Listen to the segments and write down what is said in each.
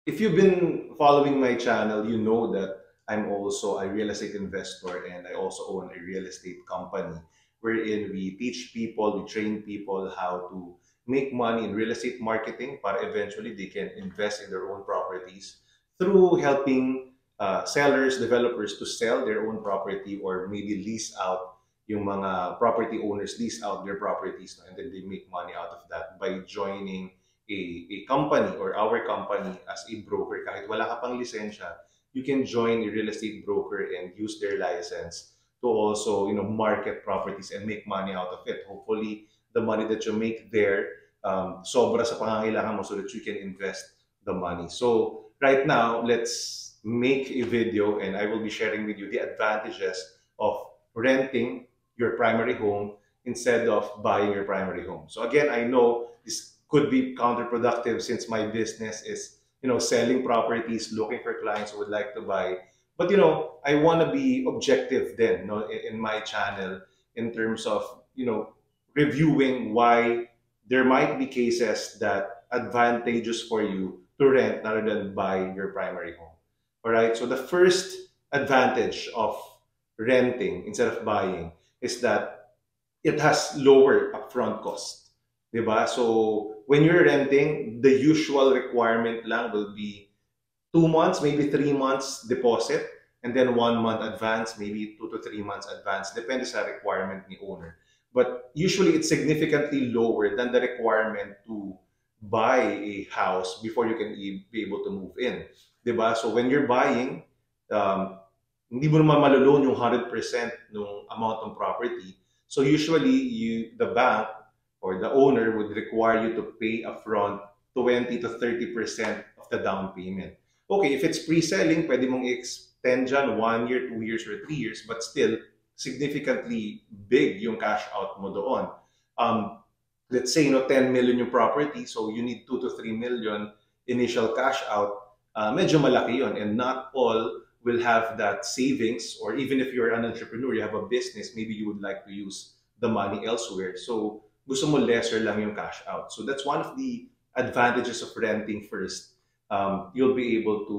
if you've been following my channel, you know that I'm also a real estate investor and I also own a real estate company wherein we teach people, we train people how to make money in real estate marketing para eventually they can invest in their own properties through helping sellers, developers to sell their own property or maybe lease out yung mga property owners lease out their properties and then they make money out of that by joining a company or our company as a broker. Kahit wala ka pang lisensya, you can join a real estate broker and use their license to also market properties and make money out of it. Hopefully, the money that you make there sobra sa pangangailangan mo so that you can invest the money. So right now, let's make a video and I will be sharing with you the advantages of renting your primary home instead of buying your primary home. So again, I know this could be counterproductive since my business is, selling properties, looking for clients who would like to buy. But I want to be objective then, in my channel in terms of, reviewing why there might be cases that advantageous for you to rent rather than buy your primary home. All right. So the first advantage of renting instead of buying is that it has lower upfront cost. Diba? So when you're renting, the usual requirement lang will be 2 months, maybe 3 months deposit, and then 1 month advance, maybe 2 to 3 months advance, depende sa requirement ni owner. But usually it's significantly lower than the requirement to buy a house before you can be able to move in. Diba? So when you're buying, hindi mo naman maloloan yung 100% ng amount ng property. So usually, the bank or the owner would require you to pay upfront 20 to 30% of the down payment. Okay, if it's pre-selling, pwede mong extend dyan 1 year, 2 years, or 3 years, but still, significantly big yung cash out mo doon. Let's say, 10 million yung property, so you need 2 to 3 million initial cash out. Medyo malaki yun, and not all will have that savings, or even if you're an entrepreneur, you have a business, maybe you would like to use the money elsewhere. So gusto mo lesser lang yung cash out. So that's one of the advantages of renting first. You'll be able to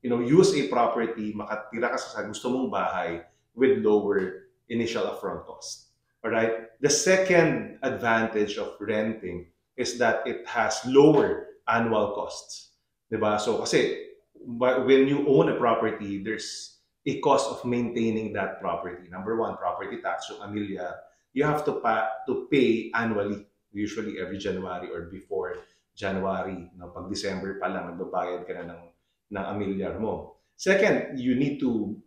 use a property, makatira ka sa gusto mong bahay with lower initial upfront cost. All right. The second advantage of renting is that it has lower annual costs. Diba? So kasi when you own a property, there's a cost of maintaining that property. Number one, property tax, yung amilyar. You have to pay annually, usually every January or before January. Pag December pa lang, nagbabayad ka na ng amilyar mo. Second, you need to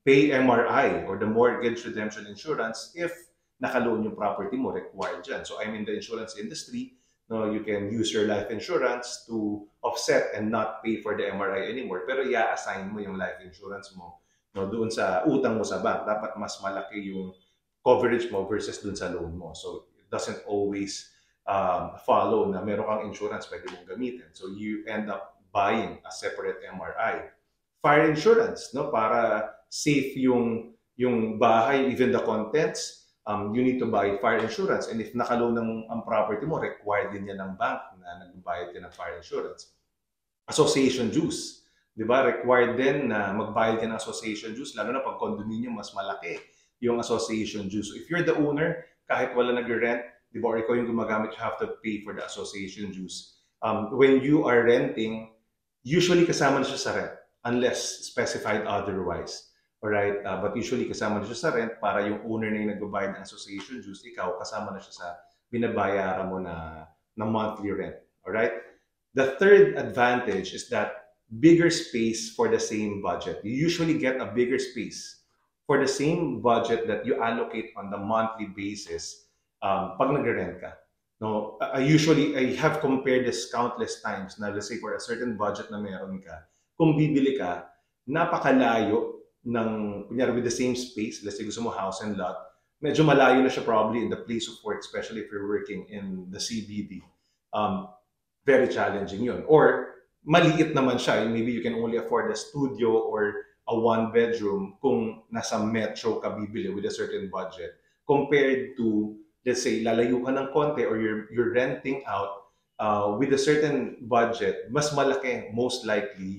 pay MRI or the mortgage redemption insurance if nakaloan yung property mo, required dyan. So I'm in the insurance industry. You can use your life insurance to offset and not pay for the MRI anymore. Pero i-assign mo yung life insurance mo doon sa utang mo sa bank. Dapat mas malaki yung coverage mo versus doon sa loan mo. So it doesn't always follow na meron kang insurance pwede mong gamitin. So you end up buying a separate MRI. Fire insurance, para safe yung bahay, even the contents. You need to buy fire insurance. And if nakaloan ang property mo, required din yan ng bank na nagbayad din ng fire insurance. Association dues. Di ba? Required din na magbayad ka ng association dues, lalo na pag condominium, mas malaki yung association dues. So if you're the owner, kahit wala nag-rent, di ba, or ikaw yung gumagamit, you have to pay for the association dues. When you are renting, usually kasama na siya sa rent, unless specified otherwise. Alright? But usually kasama na siya sa rent para yung owner na yung nagbabayad ng association dues, ikaw kasama na siya sa binabayaran mo na monthly rent. Alright? The third advantage is that bigger space for the same budget. You usually get a bigger space for the same budget that you allocate on the monthly basis pag nagre-rent ka. No, I have compared this countless times na let's say for a certain budget na meron ka, kung bibili ka, napakalayo ng, kunyari with the same space, let's say gusto mo house and lot, medyo malayo na siya probably in the place of work, especially if you're working in the CBD. Very challenging yun. Or maliit naman siya, maybe you can only afford a studio or a one-bedroom kung nasa metro ka bibili with a certain budget compared to, let's say, lalayo ka ng konti or you're renting out with a certain budget, mas malaki most likely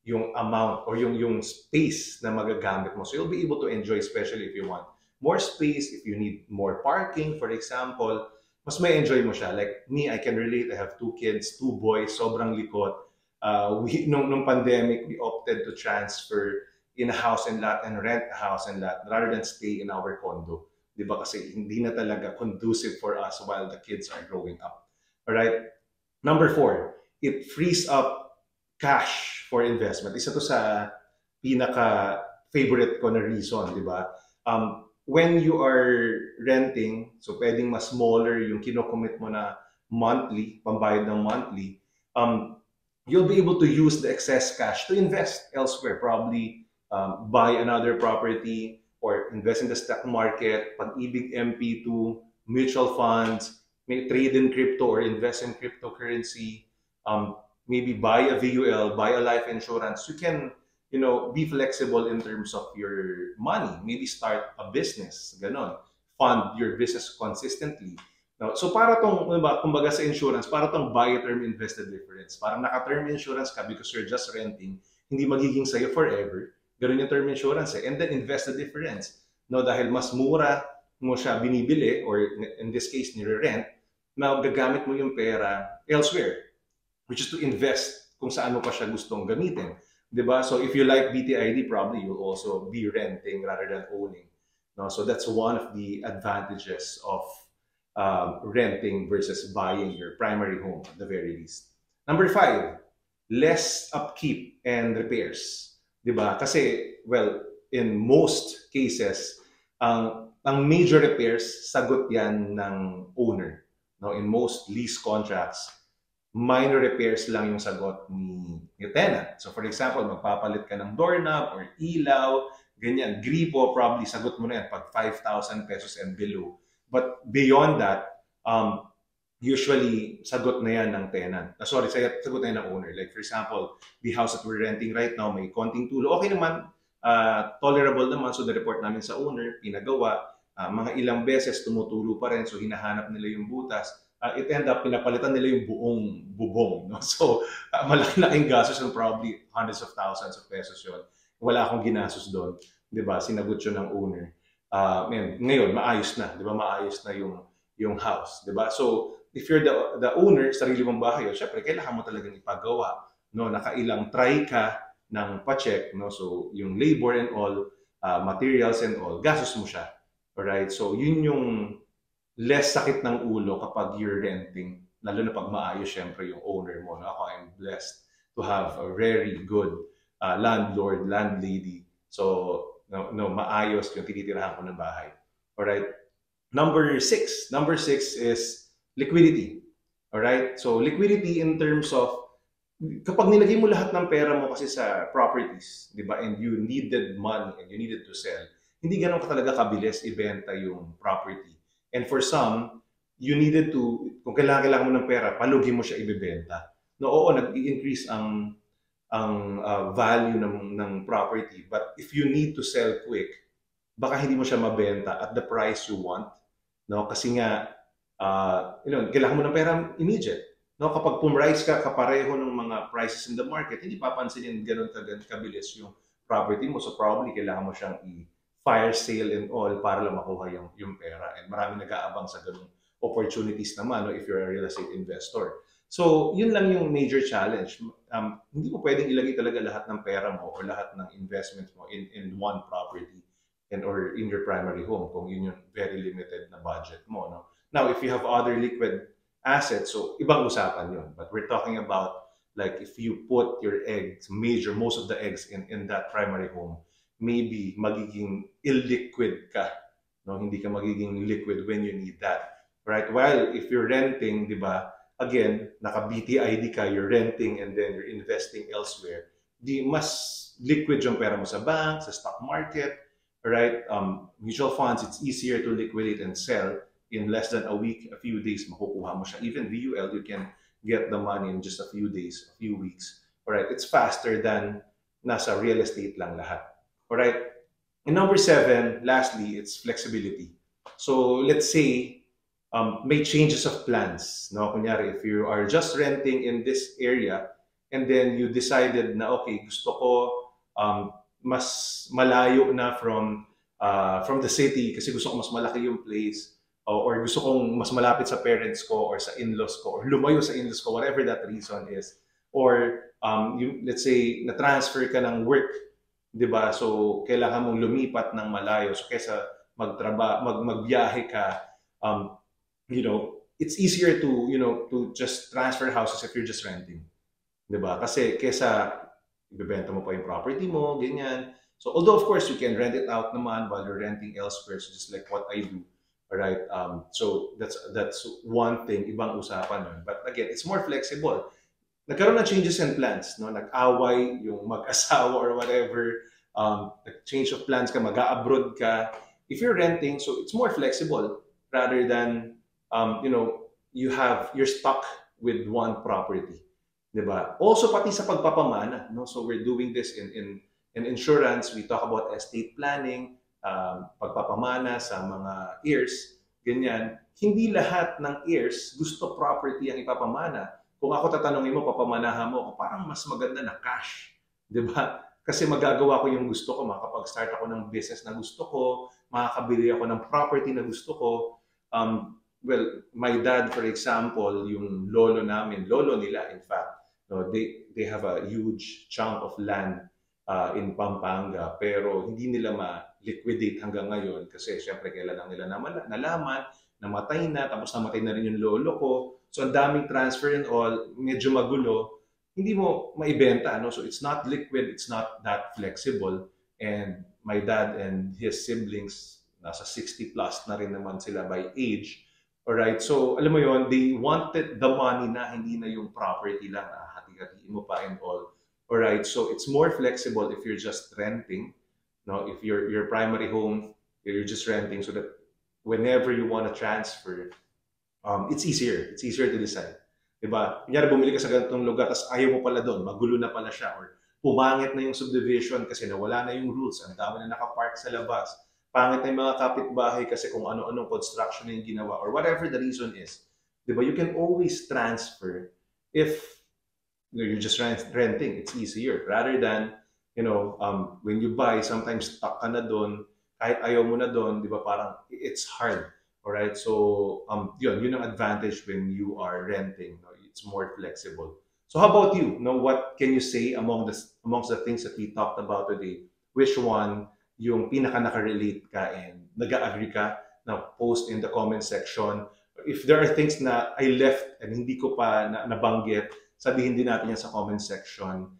yung amount or yung space na magagamit mo. So you'll be able to enjoy, especially if you want more space, if you need more parking, for example, mas may enjoy mo siya. Like me, I can relate. I have two kids, two boys, sobrang likot. Nung pandemic, we opted to transfer in a house and lot and rent a house and lot rather than stay in our condo. Di ba? Kasi hindi na talaga conducive for us while the kids are growing up. All right? Number four, it frees up cash for investment. Isa to sa pinaka-favorite ko na reason, di ba? When you are renting, so pwedeng mas smaller yung kinocommit mo na monthly, pambayad ng monthly, you'll be able to use the excess cash to invest elsewhere. Probably buy another property or invest in the stock market, pag-ibig MP2, mutual funds, may trade in crypto or invest in cryptocurrency, maybe buy a VUL, buy a life insurance. You can, be flexible in terms of your money. Maybe start a business, ganon. Fund your business consistently. No? So para tong, kumbaga sa insurance, para tong buy term invested difference. Parang naka-term insurance ka because you're just renting, hindi magiging sa'yo forever. Ganun yung term insurance eh. And then invest the difference. No, dahil mas mura mo siya binibili or in this case nire-rent, na gagamit mo yung pera elsewhere, which is to invest kung saan mo pa siya gustong gamitin. Diba? So if you like BTID, probably you'll also be renting rather than owning. No? So that's one of the advantages of renting versus buying your primary home at the very least. Number five, less upkeep and repairs. Diba? Kasi, well, in most cases, ang major repairs, sagot yan ng owner. No? In most lease contracts, minor repairs lang yung sagot ni tenant. So for example, magpapalit ka ng doorknob or ilaw, ganyan. Gripo, probably sagot mo na yan pag 5,000 pesos and below. But beyond that, usually sagot na yan ng tenant. Sagot na yan ng owner. Like for example, the house that we're renting right now, may konting tulo. Okay naman, tolerable naman. So the report namin sa owner, pinagawa. Mga ilang beses tumutulo pa rin. So hinahanap nila yung butas. It end up, pinapalitan nila yung buong bubong. No? So, malaki-laking gastos yun, probably hundreds of thousands of pesos yun. Wala akong ginastos doon. Diba? Sinagot yun ng owner. Ngayon, maayos na. Diba? Maayos na yung house. Diba? So, if you're the owner, sarili mong bahay, syempre, kailangan mo talagang ipagawa. No? Nakailang try ka ng pa-check. No? So, yung labor and all, materials and all, gastos mo siya. Alright? So, yun yung less sakit ng ulo kapag you're renting, lalo na pag maayos syempre yung owner mo. No? Ako, I'm blessed to have a very good landlord, landlady. So, maayos yung tinitirahan ko ng bahay. Alright? Number six is liquidity. Alright? So, liquidity in terms of, kapag nilagay mo lahat ng pera mo kasi sa properties, di ba, and you needed money and you needed to sell, hindi ganun ka talaga kabilis ibenta yung property. And for some, you needed to, kung kailangan mo ng pera, palugi mo siya ibebenta. No, oo, nag-i-increase ang value ng property. But if you need to sell quick, baka hindi mo siya mabenta at the price you want. No, kasi nga, kailangan mo ng pera immediate. No, kapag pumrise ka kapareho ng mga prices in the market, hindi papansinin ganun kabilis yung property mo. So probably kailangan mo siyang fire sale and all para lang makuha yung pera. And marami nag-aabang sa ganung opportunities naman no, if you're a real estate investor. So, yun lang yung major challenge. Hindi mo pwedeng ilagay talaga lahat ng pera mo or lahat ng investments mo in one property or in your primary home kung yun yung very limited na budget mo. No? Now, if you have other liquid assets, so ibang usapan yun. But we're talking about like if you put your eggs, most of the eggs in that primary home, maybe magiging illiquid ka. No? Hindi ka magiging liquid when you need that. Right? While if you're renting, di ba, again, naka-BTID ka, you're renting and then you're investing elsewhere, di mas liquid yung pera mo sa bank, sa stock market, right? Mutual funds, it's easier to liquidate and sell in less than a week, a few days, makukuha mo siya. Even VUL, you can get the money in just a few days, a few weeks. Right? It's faster than nasa real estate lang lahat. Alright? And number 7, lastly, it's flexibility. So let's say may changes of plans. No? Kunyari, if you are just renting in this area and then you decided na, okay, gusto ko mas malayo na from the city kasi gusto ko mas malaki yung place, or gusto kong mas malapit sa parents ko or sa in-laws ko or lumayo sa in-laws ko, whatever that reason is. Or let's say, na-transfer ka ng work, di ba? So, kailangan mong lumipat ng malayo. So, kesa magbiyahe ka, it's easier to just transfer houses if you're just renting. Di ba? Kasi kesa ibebenta mo pa yung property mo, ganyan. So, although of course you can rent it out naman while you're renting elsewhere, so just like what I do. Alright, so that's one thing, ibang usapan nun. But again, it's more flexible. Nagkaroon ng changes and plans, no? Nag-away yung mag-asawa or whatever, change of plans ka, mag-a-abroad ka. If you're renting, so it's more flexible rather than, you're stuck with one property. Diba? Also, pati sa pagpapamana, no? So we're doing this in insurance. We talk about estate planning, pagpapamana sa mga heirs, ganyan. Hindi lahat ng heirs gusto property ang ipapamana. Kung ako tatanungin mo, papamanahan mo, parang mas maganda na cash. Diba? Kasi magagawa ko yung gusto ko, makakapag-start ako ng business na gusto ko, makakabili ako ng property na gusto ko. Well, my dad, for example, yung lolo nila, in fact, they have a huge chunk of land in Pampanga, pero hindi nila ma-liquidate hanggang ngayon kasi syempre kailan lang nila nalaman, namatay na, tapos namatay na rin yung lolo ko. So ang daming transfer and all, medyo magulo, hindi mo maibenta, no? So it's not liquid, it's not that flexible. And my dad and his siblings, nasa 60 plus na rin naman sila by age. Alright, so alam mo yon, they wanted the money na, hindi na yung property lang, hati-hatiin mo pa and all. Alright, so it's more flexible if you're just renting. No, if your primary home, you're just renting, so that whenever you want to transfer, it's easier. It's easier to decide. Diba? Kunyari, bumili ka sa ganitong lugar, tapos ayaw mo pala doon, magulo na pala siya, or pumangit na yung subdivision kasi nawala na yung rules, ang dami na nakapark sa labas, pangit na yung mga kapitbahay kasi kung ano-anong construction na yung ginawa, or whatever the reason is. Diba? You can always transfer if you're just renting. It's easier. Rather than, when you buy, sometimes stuck ka na doon, kahit ayaw mo na doon, di ba, parang it's hard. Alright, so yun ang advantage when you are renting. It's more flexible. So how about you? What can you say amongst the things that we talked about today? Which one yung pinaka nakarelate ka and nag-agree ka? Now, post in the comment section. If there are things na I left and hindi ko pa nabanggit, sabihin din natin yan sa comment section.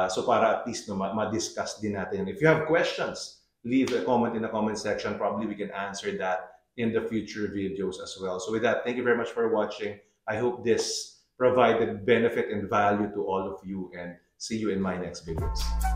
So para at least ma-discuss din natin. If you have questions, leave a comment in the comment section. Probably we can answer that in the future videos as well. So with that, thank you very much for watching. I hope this provided benefit and value to all of you, and see you in my next videos.